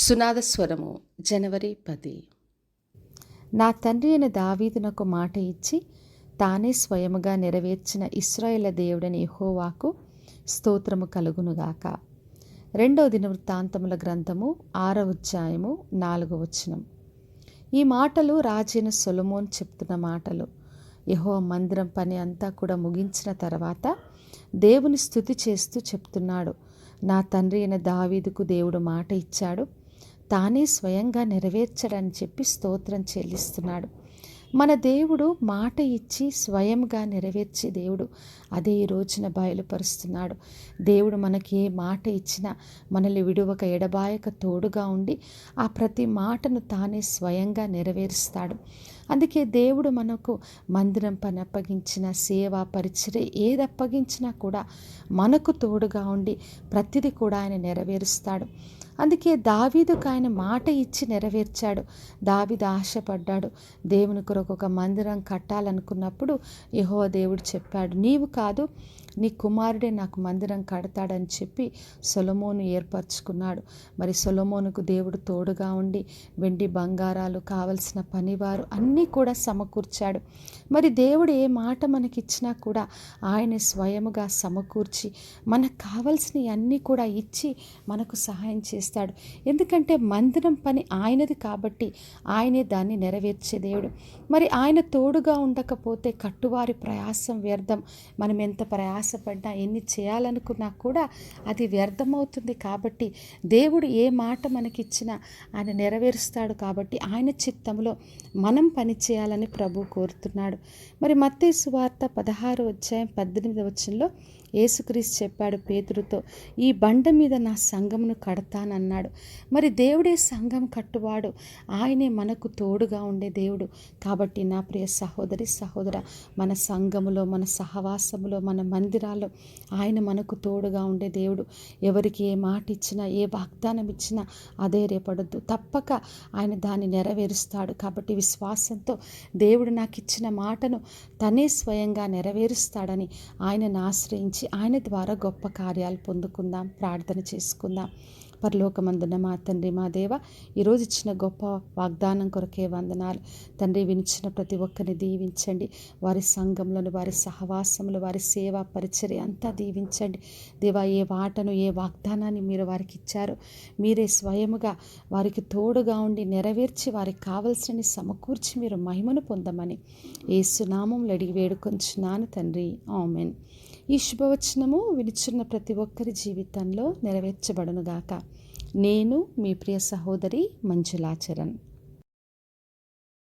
సునాదస్వరము జనవరి 10. నా తండ్రి అయిన దావీదునకు మాట ఇచ్చి తానే స్వయముగా నెరవేర్చిన ఇశ్రాయేలు దేవుడని యెహోవాకు స్తోత్రము కలుగునుగాక. 2వ దినవృత్తాంతముల గ్రంథము 6వ అధ్యాయము 4వ వచనం. ఈ మాటలు రాజైన సొలొమోను చెప్తున్న మాటలు. యెహోవా మందిరం పని అంతా కూడా ముగించిన తర్వాత దేవుని స్తుతి చేస్తూ చెప్తున్నాడు. నా తండ్రి అయిన దావీదుకు దేవుడు మాట ఇచ్చాడు, తానే స్వయంగా నెరవేర్చడని చెప్పి స్తోత్రం చెల్లిస్తున్నాడు. మన దేవుడు మాట ఇచ్చి స్వయంగా నెరవేర్చే దేవుడు. అదే ఈ రోజున బయలుపరుస్తున్నాడు. దేవుడు మనకి ఏ మాట ఇచ్చినా మనల్ని విడువక ఎడబాయక తోడుగా ఉండి ఆ ప్రతి మాటను తానే స్వయంగా నెరవేరుస్తాడు. అందుకే దేవుడు మనకు మందిరం పని అప్పగించిన, సేవ పరిచర్య ఏది అప్పగించినా కూడా మనకు తోడుగా ఉండి ప్రతిదీ కూడా ఆయన నెరవేరుస్తాడు. అందుకే దావీదుకు ఆయన మాట ఇచ్చి నెరవేర్చాడు. దావీదు ఆశపడ్డాడు. దేవుని కొరకు ఒక మందిరం కట్టాలనుకున్నప్పుడు యెహోవా దేవుడు చెప్పాడు, నీవు కాదు నీ కుమారుడే నాకు మందిరం కడతాడని చెప్పి సొలొమోను ఏర్పరచుకున్నాడు. మరి సొలొమోనుకు దేవుడు తోడుగా ఉండి వెండి బంగారాలు కావలసిన పనివారు అన్నీ కూడా సమకూర్చాడు. మరి దేవుడు ఏ మాట మనకిచ్చినా కూడా ఆయన స్వయముగా సమకూర్చి మనకు కావలసినవి అన్నీ కూడా ఇచ్చి మనకు సహాయం చేస్తాడు. ఎందుకంటే మందిరం పని ఆయనది కాబట్టి ఆయనే దాన్ని నెరవేర్చే దేవుడు. మరి ఆయన తోడుగా ఉండకపోతే కట్టువారి ప్రయాసం వ్యర్థం. మనం ఎంత ప్రయాసపడ్డా ఎన్ని చేయాలనుకున్నా కూడా అది వ్యర్థమవుతుంది. కాబట్టి దేవుడు ఏ మాట మనకిచ్చినా ఆయన నెరవేరుస్తాడు. కాబట్టి ఆయన చిత్తంలో మనం పని చేయాలని ప్రభు కోరుతున్నాడు. మరి మత్తయి సువార్త 16వ అధ్యాయం 18వ వచనంలో యేసుక్రీస్తు చెప్పాడు పేతురుతో, ఈ బండ మీద నా సంఘమును కడతానన్నాడు. మరి దేవుడే సంఘం కట్టువాడు. ఆయనే మనకు తోడుగా ఉండే దేవుడు. కాబట్టి నా ప్రియ సహోదరి సహోదర, మన సంఘములో, మన సహవాసములో, మన మందిరాల్లో ఆయన మనకు తోడుగా ఉండే దేవుడు. ఎవరికి ఏ మాట ఇచ్చినా, ఏ వాగ్దానం ఇచ్చినా అధైర్యపడొద్దు. తప్పక ఆయన దాన్ని నెరవేరుస్తాడు. కాబట్టి విశ్వాసంతో దేవుడు నాకు ఇచ్చిన మాటను తనే స్వయంగా నెరవేరుస్తాడని ఆయనను ఆశ్రయించి ఆయన ద్వారా గొప్ప కార్యాలు పొందుకుందాం. ప్రార్థన చేసుకుందాం. పరలోకమందున్న మా తండ్రి, మా దేవ, ఈరోజు ఇచ్చిన గొప్ప వాగ్దానం కొరకే వందనాలు తండ్రి. వినిచిన ప్రతి ఒక్కరిని దీవించండి. వారి సంఘంలోని, వారి సహవాసములు, వారి సేవ పరిచర్య అంతా దీవించండి. దేవా, ఏ వాటను, ఏ వాగ్దానాన్ని మీరు వారికి ఇచ్చారో మీరే స్వయముగా వారికి తోడుగా ఉండి నెరవేర్చి వారికి కావలసిన సమకూర్చి మీరు మహిమను పొందమని యేసు నామములో అడిగి వేడుకొంచున్నాను తండ్రి. ఆమేన్. ఈ శుభవచనము వినిచున్న ప్రతి ఒక్కరి జీవితంలో నెరవేర్చబడునుగాక. నేను మీ ప్రియ సహోదరి మంజులా చరణ్.